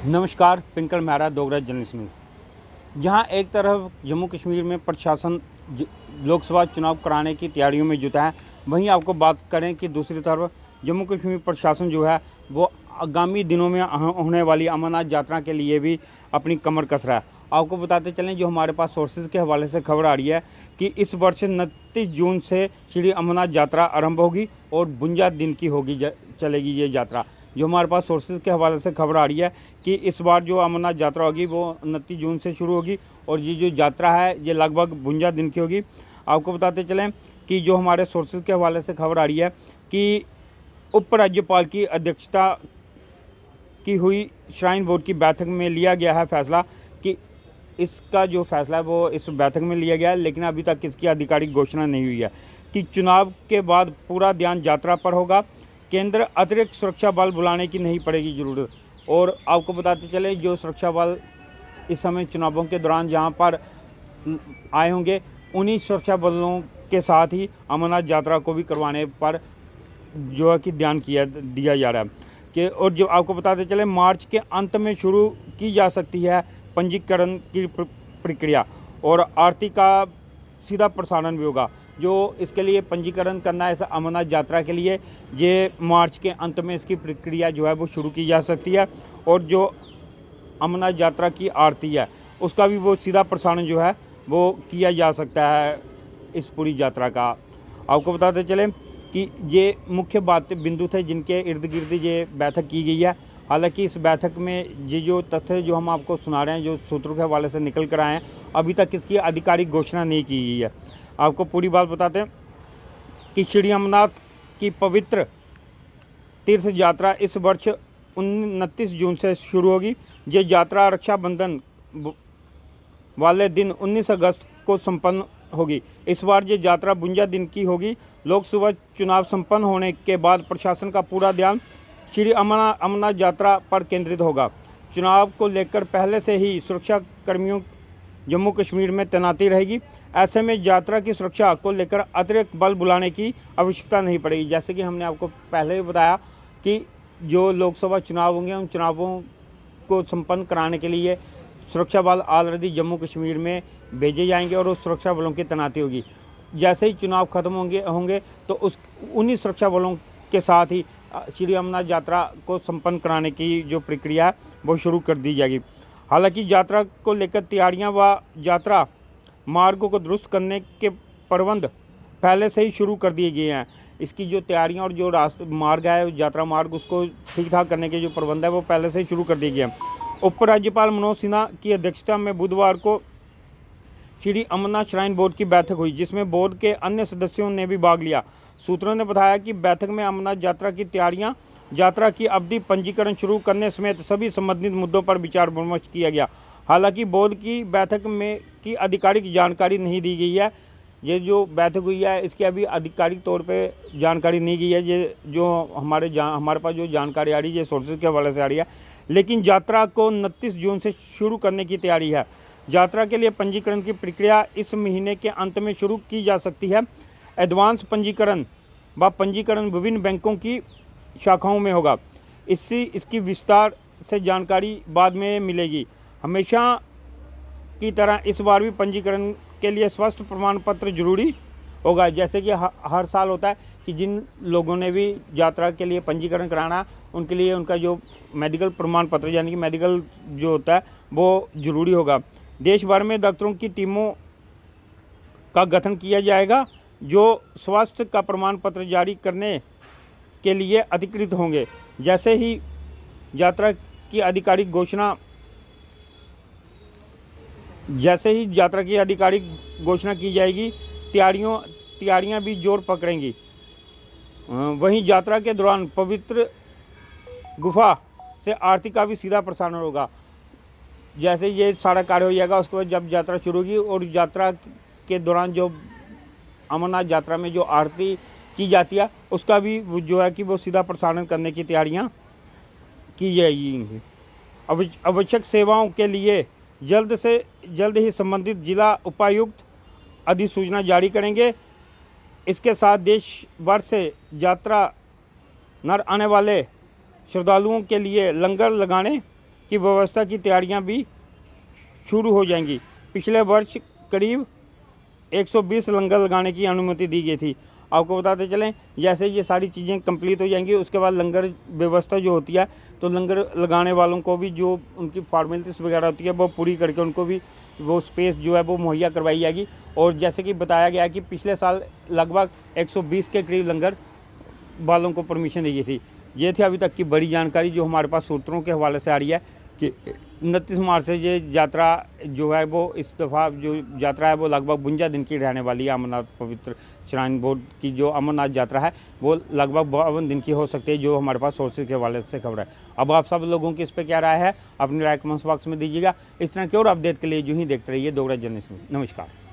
नमस्कार, पिंकल मेहरा डोगरा जर्नलिस्ट में। जहां एक तरफ जम्मू कश्मीर में प्रशासन लोकसभा चुनाव कराने की तैयारियों में जुटा है, वहीं आपको बात करें कि दूसरी तरफ जम्मू कश्मीर प्रशासन जो है वो आगामी दिनों में होने वाली अमरनाथ यात्रा के लिए भी अपनी कमर कस रहा है। आपको बताते चलें, जो हमारे पास सोर्सेज के हवाले से खबर आ रही है कि इस वर्ष 29 जून से श्री अमरनाथ यात्रा आरंभ होगी और 52 दिन की होगी चलेगी ये यात्रा। जो हमारे पास सोर्सेज के हवाले से खबर आ रही है कि इस बार जो अमरनाथ यात्रा होगी वो 29 जून से शुरू होगी और ये जो यात्रा है ये लगभग 52 दिन की होगी। आपको बताते चलें कि जो हमारे सोर्सेज के हवाले से खबर आ रही है कि उपराज्यपाल की अध्यक्षता की हुई श्राइन बोर्ड की बैठक में लिया गया है फैसला कि इसका जो फैसला है वो इस बैठक में लिया गया है, लेकिन अभी तक इसकी आधिकारिक घोषणा नहीं हुई है कि चुनाव के बाद पूरा ध्यान यात्रा पर होगा। केंद्र अतिरिक्त सुरक्षा बल बुलाने की नहीं पड़ेगी ज़रूरत। और आपको बताते चले, जो सुरक्षा बल इस समय चुनावों के दौरान जहां पर आए होंगे, उन्हीं सुरक्षा बलों के साथ ही अमरनाथ यात्रा को भी करवाने पर जो है कि ध्यान दिया जा रहा है कि। और जो आपको बताते चले, मार्च के अंत में शुरू की जा सकती है पंजीकरण की प्रक्रिया और आरती का सीधा प्रसारण भी होगा। जो इसके लिए पंजीकरण करना है इस अमरनाथ यात्रा के लिए, ये मार्च के अंत में इसकी प्रक्रिया जो है वो शुरू की जा सकती है और जो अमरनाथ यात्रा की आरती है उसका भी वो सीधा प्रसारण जो है वो किया जा सकता है इस पूरी यात्रा का। आपको बताते चलें कि ये मुख्य बिंदु थे जिनके इर्द गिर्द ये बैठक की गई है। हालांकि इस बैठक में ये जो तथ्य जो हम आपको सुना रहे हैं, जो सूत्रों के हवाले से निकल कर आए हैं, अभी तक इसकी आधिकारिक घोषणा नहीं की गई है। आपको पूरी बात बताते हैं कि श्री अमरनाथ की पवित्र तीर्थ यात्रा इस वर्ष 29 जून से शुरू होगी। ये यात्रा रक्षाबंधन वाले दिन 19 अगस्त को संपन्न होगी। इस बार ये यात्रा 52 दिन की होगी। लोकसभा चुनाव संपन्न होने के बाद प्रशासन का पूरा ध्यान श्री अमरनाथ यात्रा पर केंद्रित होगा। चुनाव को लेकर पहले से ही सुरक्षा कर्मियों जम्मू कश्मीर में तैनाती रहेगी। ऐसे में यात्रा की सुरक्षा को लेकर अतिरिक्त बल बुलाने की आवश्यकता नहीं पड़ेगी। जैसे कि हमने आपको पहले ही बताया कि जो लोकसभा चुनाव होंगे, उन चुनावों को संपन्न कराने के लिए सुरक्षा बल ऑलरेडी जम्मू कश्मीर में भेजे जाएंगे और उस सुरक्षा बलों की तैनाती होगी। जैसे ही चुनाव खत्म होंगे तो उन्हीं सुरक्षा बलों के साथ ही श्री अमरनाथ यात्रा को संपन्न कराने की जो प्रक्रिया है वो शुरू कर दी जाएगी। हालांकि यात्रा को लेकर तैयारियां व यात्रा मार्गों को दुरुस्त करने के प्रबंध पहले से ही शुरू कर दिए गए हैं। इसकी जो तैयारियां और जो मार्ग है, यात्रा मार्ग, उसको ठीक ठाक करने के जो प्रबंध है वो पहले से ही शुरू कर दिए गए हैं। उपराज्यपाल मनोज सिन्हा की अध्यक्षता में बुधवार को श्री अमरनाथ श्राइन बोर्ड की बैठक हुई, जिसमें बोर्ड के अन्य सदस्यों ने भी भाग लिया। सूत्रों ने बताया कि बैठक में अमरनाथ यात्रा की तैयारियां, यात्रा की अवधि, पंजीकरण शुरू करने समेत सभी संबंधित मुद्दों पर विचार विमर्श किया गया। हालांकि बोर्ड की बैठक में की आधिकारिक जानकारी नहीं दी गई है। ये जो बैठक हुई है इसकी अभी आधिकारिक तौर पे जानकारी नहीं गई है। ये जो हमारे पास जो जानकारी आ रही है, ये सोर्सेज के हवाले से आ रही है। लेकिन यात्रा को 29 जून से शुरू करने की तैयारी है। यात्रा के लिए पंजीकरण की प्रक्रिया इस महीने के अंत में शुरू की जा सकती है। एडवांस पंजीकरण व पंजीकरण विभिन्न बैंकों की शाखाओं में होगा। इसकी विस्तार से जानकारी बाद में मिलेगी। हमेशा की तरह इस बार भी पंजीकरण के लिए स्वास्थ्य प्रमाण पत्र जरूरी होगा। जैसे कि हर साल होता है कि जिन लोगों ने भी यात्रा के लिए पंजीकरण कराना, उनके लिए उनका जो मेडिकल प्रमाण पत्र यानी कि मेडिकल जो होता है वो जरूरी होगा। देश भर में डॉक्टरों की टीमों का गठन किया जाएगा जो स्वास्थ्य का प्रमाण पत्र जारी करने के लिए अधिकृत होंगे। जैसे ही यात्रा की आधिकारिक घोषणा की जाएगी, तैयारियां भी जोर पकड़ेंगी। वहीं यात्रा के दौरान पवित्र गुफा से आरती का भी सीधा प्रसारण होगा। जैसे ये सारा कार्य हो जाएगा, उसके बाद जब यात्रा शुरू होगी और यात्रा के दौरान जो अमरनाथ यात्रा में जो आरती की जाती है उसका भी जो है कि वो सीधा प्रसारण करने की तैयारियां की जाएगी। आवश्यक सेवाओं के लिए जल्द ही संबंधित जिला उपायुक्त अधिसूचना जारी करेंगे। इसके साथ देश भर से यात्रा न आने वाले श्रद्धालुओं के लिए लंगर लगाने की व्यवस्था की तैयारियां भी शुरू हो जाएंगी। पिछले वर्ष करीब 120 लंगर लगाने की अनुमति दी गई थी। आपको बताते चलें, जैसे ये सारी चीज़ें कंप्लीट हो जाएंगी उसके बाद लंगर व्यवस्था जो होती है, तो लंगर लगाने वालों को भी जो उनकी फॉर्मेलिटीज़ वगैरह होती है वो पूरी करके उनको भी वो स्पेस जो है वो मुहैया करवाई जाएगी। और जैसे कि बताया गया कि पिछले साल लगभग 120 के करीब लंगर वालों को परमिशन दी गई थी। ये थी अभी तक की बड़ी जानकारी जो हमारे पास सूत्रों के हवाले से आ रही है कि 29 मार्च से ये यात्रा जो है वो इस दफ़ा जो यात्रा है वो लगभग 52 दिन की रहने वाली है। अमरनाथ पवित्र श्राइन बोर्ड की जो अमरनाथ यात्रा है वो लगभग 52 दिन की हो सकती है, जो हमारे पास सोर्सेज के हवाले से खबर है। अब आप सब लोगों की इस पर क्या राय है, अपनी राय कमेंट्स बॉक्स में दीजिएगा। इस तरह के और अपडेट के लिए जो ही देखते रहिए डोगरा जर्नलिस्ट न्यूज़। नमस्कार।